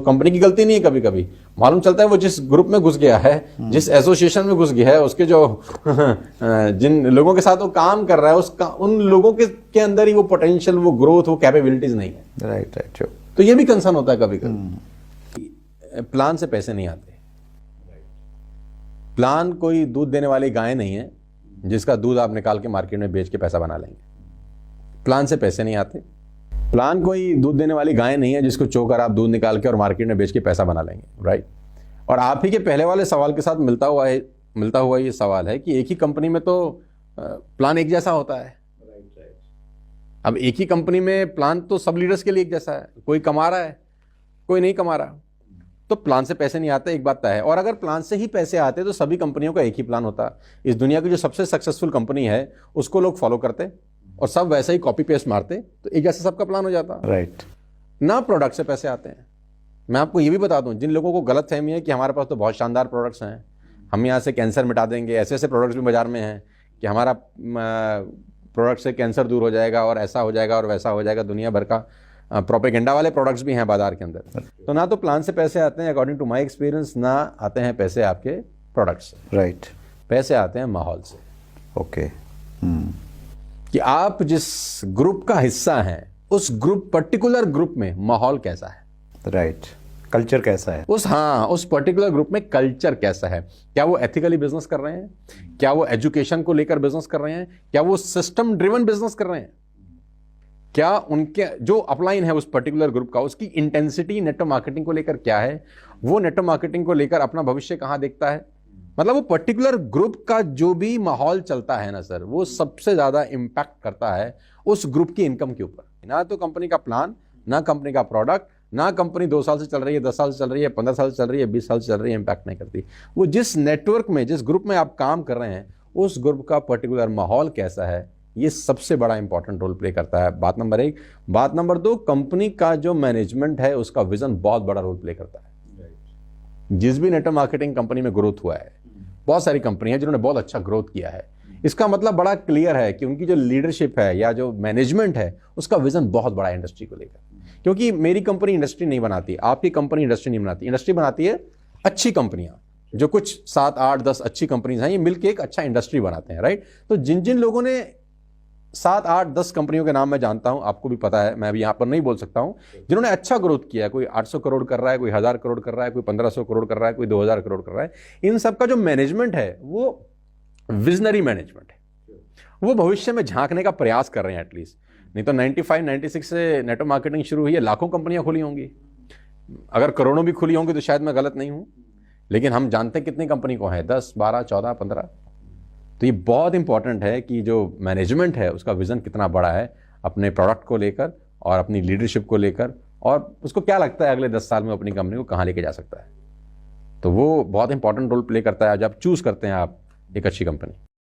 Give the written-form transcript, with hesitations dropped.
Company की गलती नहीं है, कभी कभी मालूम चलता है वो जिस ग्रुप में घुस गया है, जिस एसोसिएशन में घुस गया है, उसके जो जिन लोगों के साथ वो काम कर रहा है उसका उन लोगों के अंदर ही वो पोटेंशियल, वो ग्रोथ, वो कैपेबिलिटीज नहीं है। Right right. तो ये भी कंसर्न होता है कभी कभी। प्लान से पैसे नहीं आते। प्लान कोई दूध देने वाली गाय नहीं है जिसका दूध आप निकाल के मार्केट में बेच के पैसा बना लेंगे। प्लान से पैसे नहीं आते। प्लान कोई दूध देने वाली गाय नहीं है जिसको चोकर आप दूध निकाल के और मार्केट में बेच के पैसा बना लेंगे, राइट। और आप ही के पहले वाले सवाल के साथ मिलता हुआ ये सवाल है कि एक ही कंपनी में तो प्लान एक जैसा होता है। अब एक ही कंपनी में प्लान तो सब लीडर्स के लिए एक जैसा है, कोई कमा रहा है कोई नहीं कमा रहा, तो प्लान से पैसे नहीं आते, एक बात तय है। और अगर प्लान से ही पैसे आते तो सभी कंपनियों का एक ही प्लान होता। इस दुनिया की जो सबसे सक्सेसफुल कंपनी है उसको लोग फॉलो करते और सब वैसे ही कॉपी पेस्ट मारते, तो एक जैसा सबका प्लान हो जाता। राइट। ना प्रोडक्ट से पैसे आते हैं। मैं आपको ये भी बता दूं, जिन लोगों को गलत फहमी है कि हमारे पास तो बहुत शानदार प्रोडक्ट्स हैं, हम यहाँ से कैंसर मिटा देंगे, ऐसे ऐसे प्रोडक्ट्स भी बाजार में हैं कि हमारा प्रोडक्ट से कैंसर दूर हो जाएगा और ऐसा हो जाएगा और वैसा हो जाएगा, दुनिया भर का प्रोपेगेंडा वाले प्रोडक्ट्स भी हैं बाजार के अंदर। तो ना तो प्लान से पैसे आते हैं, अकॉर्डिंग टू माई एक्सपीरियंस, ना आते हैं पैसे आपके प्रोडक्ट से। राइट। पैसे आते हैं माहौल से। ओके। कि आप जिस ग्रुप का हिस्सा हैं उस पर्टिकुलर ग्रुप में माहौल कैसा है। राइट। कल्चर कैसा है उस पर्टिकुलर ग्रुप में कल्चर कैसा है। क्या वो एथिकली बिजनेस कर रहे हैं, क्या वो एजुकेशन को लेकर बिजनेस कर रहे हैं, क्या वो सिस्टम ड्रिवन बिजनेस कर रहे हैं, क्या उनके जो अपलाइन है उस पर्टिकुलर ग्रुप का, उसकी इंटेंसिटी नेटवर्क मार्केटिंग को लेकर क्या है, वो नेटवर्क मार्केटिंग को लेकर अपना भविष्य कहां देखता है। मतलब वो पर्टिकुलर ग्रुप का जो भी माहौल चलता है ना सर, वो सबसे ज्यादा इंपैक्ट करता है उस ग्रुप की इनकम के ऊपर। ना तो कंपनी का प्लान, ना कंपनी का प्रोडक्ट, ना कंपनी 2 साल से चल रही है, 10 साल से चल रही है, 15 साल से चल रही है, 20 साल से चल रही है, इंपैक्ट नहीं करती। वो जिस नेटवर्क में, जिस ग्रुप में आप काम कर रहे हैं, उस ग्रुप का पर्टिकुलर माहौल कैसा है, ये सबसे बड़ा इंपॉर्टेंट रोल प्ले करता है। बात नंबर 1। बात नंबर 2, कंपनी का जो मैनेजमेंट है उसका विजन बहुत बड़ा रोल प्ले करता है। जिस भी नेटवर्क मार्केटिंग कंपनी में ग्रोथ हुआ है, बहुत सारी कंपनी है जिन्होंने बहुत अच्छा ग्रोथ किया है, इसका मतलब बड़ा क्लियर है कि उनकी जो लीडरशिप है या जो मैनेजमेंट है उसका विजन बहुत बड़ा है इंडस्ट्री को लेकर। क्योंकि मेरी कंपनी इंडस्ट्री नहीं बनाती, आपकी कंपनी इंडस्ट्री नहीं बनाती, इंडस्ट्री बनाती है अच्छी कंपनियां, जो कुछ 7, 8, 10 अच्छी कंपनीज हैं, ये मिलकर एक अच्छा इंडस्ट्री बनाते हैं, राइट। तो जिन जिन लोगों ने 7, 8, 10 कंपनियों के नाम मैं जानता हूं, आपको भी पता है, मैं अभी यहां पर नहीं बोल सकता हूं, जिन्होंने अच्छा ग्रोथ किया है, कोई 800 करोड़ कर रहा है, कोई 1000 करोड़ कर रहा है, कोई 1500 करोड़ कर रहा है, कोई 2000 करोड़ कर रहा है, इन सबका जो मैनेजमेंट है वो विजनरी मैनेजमेंट है। वो भविष्य में झांकने का प्रयास कर रहे हैं एटलीस्ट। नहीं तो 95, 96 से नेटवर्क मार्केटिंग शुरू हुई है, लाखों कंपनियां खुली होंगी, अगर करोड़ों भी खुली होंगी तो शायद मैं गलत नहीं हूं, लेकिन हम जानते हैं कितनी कंपनी को है, 10, 12, 14, 15। तो ये बहुत इंपॉर्टेंट है कि जो मैनेजमेंट है उसका विजन कितना बड़ा है अपने प्रोडक्ट को लेकर और अपनी लीडरशिप को लेकर, और उसको क्या लगता है अगले 10 साल में अपनी कंपनी को कहां लेके जा सकता है। तो वो बहुत इंपॉर्टेंट रोल प्ले करता है जब चूज करते हैं आप एक अच्छी कंपनी।